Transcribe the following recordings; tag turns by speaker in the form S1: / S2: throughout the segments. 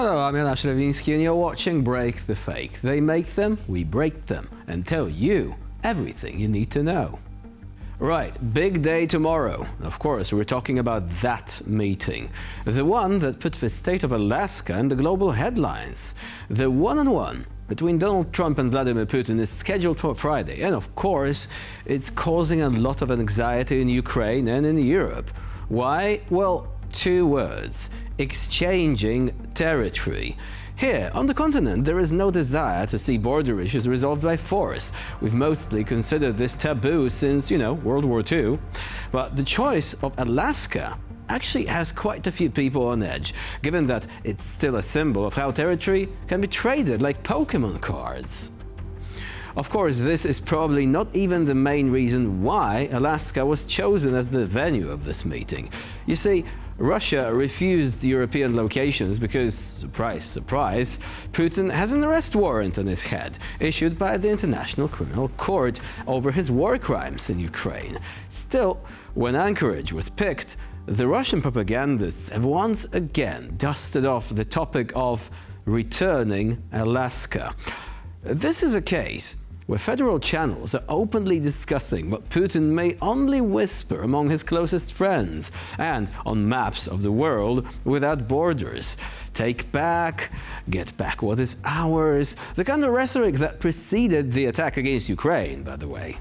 S1: Hello, I'm Jonasz Rewiński and you're watching Break the Fake. They make them, we break them, and tell you everything you need to know. Right, big day tomorrow. Of course, we're talking about that meeting. The one that put the state of Alaska in the global headlines. The one-on-one between Donald Trump and Vladimir Putin is scheduled for Friday. And of course, it's causing a lot of anxiety in Ukraine and in Europe. Why? Well, two words: exchanging territory. Here, on the continent, there is no desire to see border issues resolved by force. We've mostly considered this taboo since, World War II. But the choice of Alaska actually has quite a few people on edge, given that it's still a symbol of how territory can be traded like Pokemon cards. Of course, this is probably not even the main reason why Alaska was chosen as the venue of this meeting. You see, Russia refused European locations because, surprise, surprise, Putin has an arrest warrant on his head, issued by the International Criminal Court over his war crimes in Ukraine. Still, when Anchorage was picked, the Russian propagandists have once again dusted off the topic of returning Alaska. This is a case where federal channels are openly discussing what Putin may only whisper among his closest friends and on maps of the world without borders. Take back, get back what is ours, the kind of rhetoric that preceded the attack against Ukraine, by the way.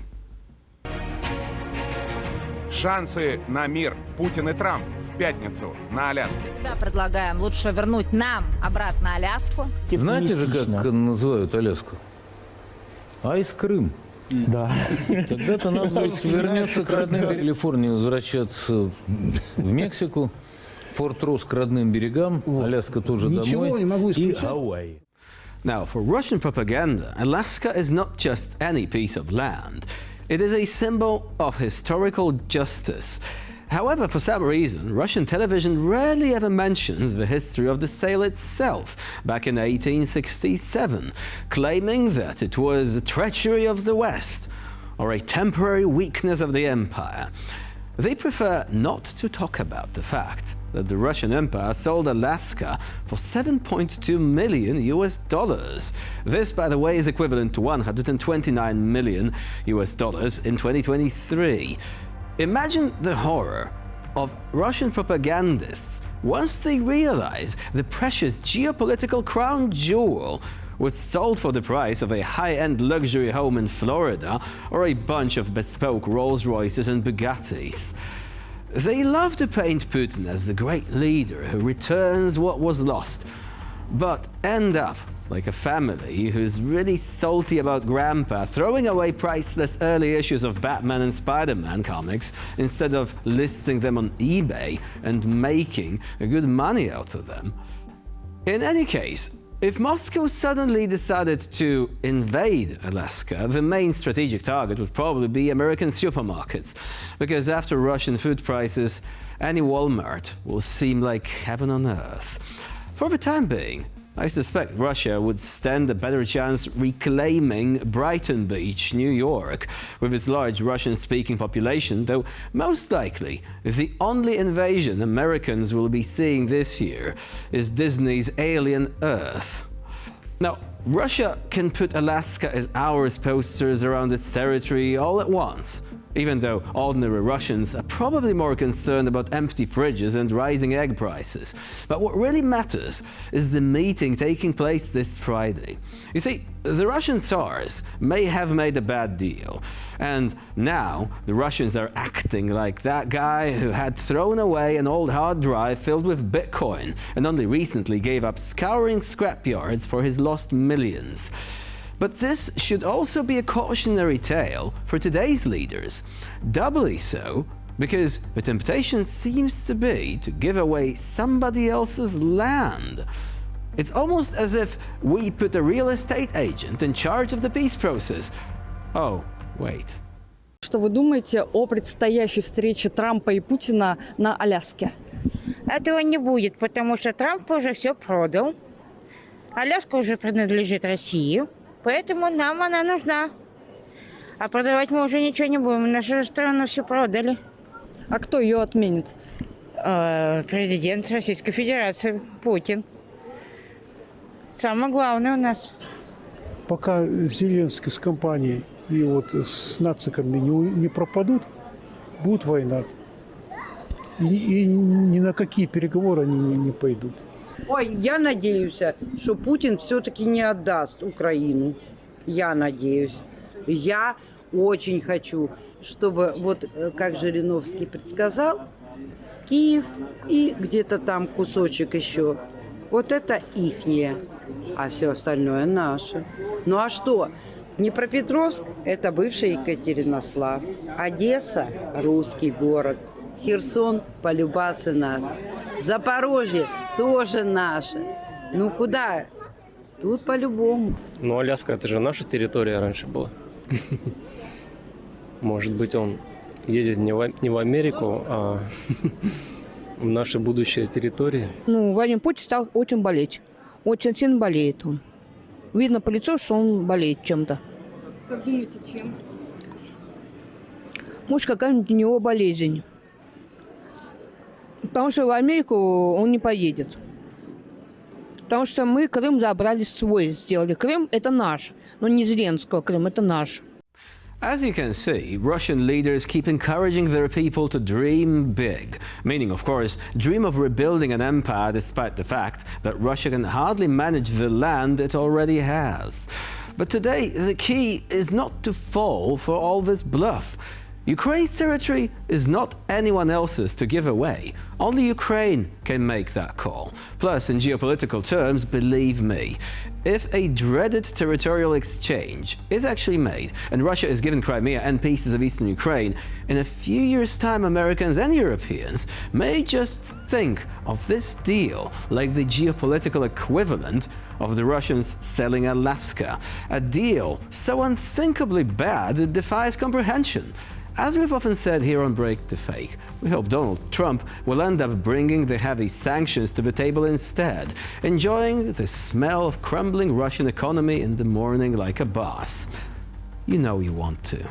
S2: Шансы на мир. Путин и Трамп в пятницу на Аляске.
S3: Да, предлагаем лучше вернуть нам обратно Аляску.
S4: Знаете же, как называют Аляску? Айс Крым.
S5: Да.
S4: Тогда-то надо вернется к родным Калифорнии, возвращаться в Мексику, Форт Росс к родным берегам, Аляска тоже домой и Гавайи.
S1: Now, for Russian propaganda, Alaska is not just any piece of land. It is a symbol of historical justice. However, for some reason, Russian television rarely ever mentions the history of the sale itself back in 1867, claiming that it was a treachery of the West or a temporary weakness of the empire. They prefer not to talk about the fact that the Russian Empire sold Alaska for $7.2 million US. This, by the way, is equivalent to $129 million US in 2023. Imagine the horror of Russian propagandists once they realize the precious geopolitical crown jewel was sold for the price of a high-end luxury home in Florida or a bunch of bespoke Rolls-Royces and Bugattis. They love to paint Putin as the great leader who returns what was lost, but end up like a family who's really salty about Grandpa throwing away priceless early issues of Batman and Spider-Man comics instead of listing them on eBay and making good money out of them. In any case, if Moscow suddenly decided to invade Alaska, the main strategic target would probably be American supermarkets, because after Russian food prices, any Walmart will seem like heaven on earth. For the time being, I suspect Russia would stand a better chance reclaiming Brighton Beach, New York, with its large Russian-speaking population, though most likely the only invasion Americans will be seeing this year is Disney's Alien Earth. Now, Russia can put Alaska as ours posters around its territory all at once, even though ordinary Russians are probably more concerned about empty fridges and rising egg prices. But what really matters is the meeting taking place this Friday. You see, the Russian Tsars may have made a bad deal, and now the Russians are acting like that guy who had thrown away an old hard drive filled with Bitcoin and only recently gave up scouring scrapyards for his lost millions. But this should also be a cautionary tale for today's leaders. Doubly so, because the temptation seems to be to give away somebody else's land. It's almost as if we put a real estate agent in charge of the peace process. Oh, wait.
S6: Что вы думаете о предстоящей встрече Трампа и Путина на Аляске?
S7: Этого не будет, потому что Трамп уже все продал. Аляска уже принадлежит России. Поэтому нам она нужна. А продавать мы уже ничего не будем. Нашу страну все продали.
S6: А кто ее отменит?
S7: Президент Российской Федерации Путин. самое главное у нас.
S5: Пока Зеленский с компанией и вот с нациками не пропадут, будет война. И ни на какие переговоры они не пойдут.
S8: Ой, я надеюсь, что Путин все-таки не отдаст Украину. Я надеюсь. Я очень хочу, чтобы, вот как Жириновский предсказал, Киев и где-то там кусочек еще. Вот это ихнее, а все остальное наше. Ну а что? Днепропетровск – это бывший Екатеринослав. Одесса – русский город. Херсон – полюбасы наш. Запорожье – тоже наше. Ну куда? Тут по-любому.
S9: Ну, Аляска – это же наша территория раньше была. Может быть, он едет не в Америку, а в наши будущие территории.
S10: Ну, Владимир Путин стал очень болеть. Очень сильно болеет он. Видно по лицу, что он болеет чем-то.
S6: Как думаете, чем?
S10: Может, какая-нибудь у него болезнь. Потому что в Америку он не поедет. Потому что мы Крым забрали свой, сделали. Крым – это наш. Но не Зеленского Крым, это наш.
S1: As you can see, Russian leaders keep encouraging their people to dream big, meaning, of course, dream of rebuilding an empire despite the fact that Russia can hardly manage the land it already has. But today, the key is not to fall for all this bluff. Ukraine's territory is not anyone else's to give away. Only Ukraine can make that call. Plus, in geopolitical terms, believe me, if a dreaded territorial exchange is actually made and Russia is given Crimea and pieces of eastern Ukraine, in a few years' time, Americans and Europeans may just think of this deal like the geopolitical equivalent of the Russians selling Alaska, a deal so unthinkably bad it defies comprehension. As we've often said here on Break the Fake, we hope Donald Trump will end up bringing the heavy sanctions to the table instead, enjoying the smell of crumbling Russian economy in the morning like a boss. You know you want to.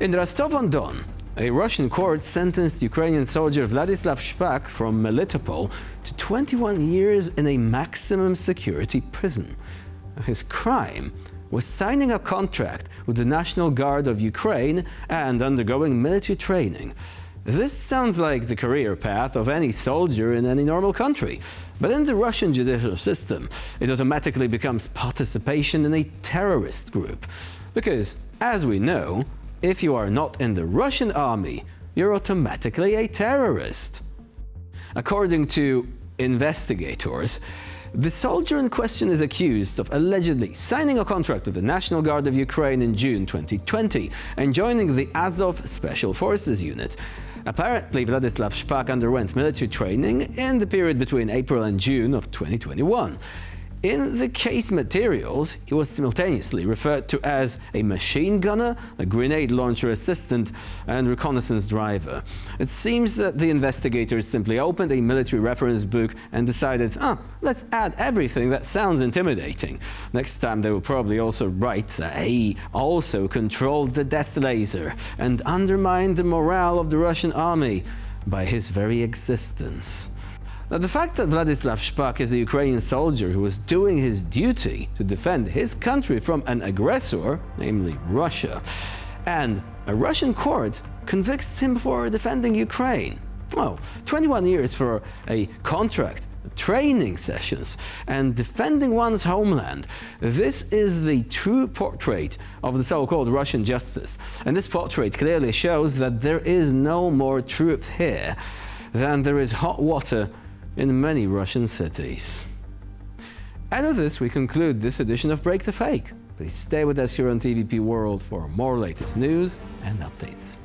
S1: In Rostov-on-Don, a Russian court sentenced Ukrainian soldier Vladislav Shpak from Melitopol to 21 years in a maximum security prison. His crime was signing a contract with the National Guard of Ukraine and undergoing military training. This sounds like the career path of any soldier in any normal country. But in the Russian judicial system, it automatically becomes participation in a terrorist group. Because, as we know, if you are not in the Russian army, you're automatically a terrorist. According to investigators, the soldier in question is accused of allegedly signing a contract with the National Guard of Ukraine in June 2020 and joining the Azov Special Forces unit. Apparently, Vladislav Shpak underwent military training in the period between April and June of 2021. In the case materials, he was simultaneously referred to as a machine gunner, a grenade launcher assistant, and reconnaissance driver. It seems that the investigators simply opened a military reference book and decided, let's add everything that sounds intimidating. Next time they will probably also write that he also controlled the death laser and undermined the morale of the Russian army by his very existence. Now, the fact that Vladislav Shpak is a Ukrainian soldier who was doing his duty to defend his country from an aggressor, namely Russia, and a Russian court convicts him for defending Ukraine. 21 years for a contract, training sessions, and defending one's homeland. This is the true portrait of the so-called Russian justice. And this portrait clearly shows that there is no more truth here than there is hot water in many Russian cities. And with this, we conclude this edition of Break the Fake. Please stay with us here on TVP World for more latest news and updates.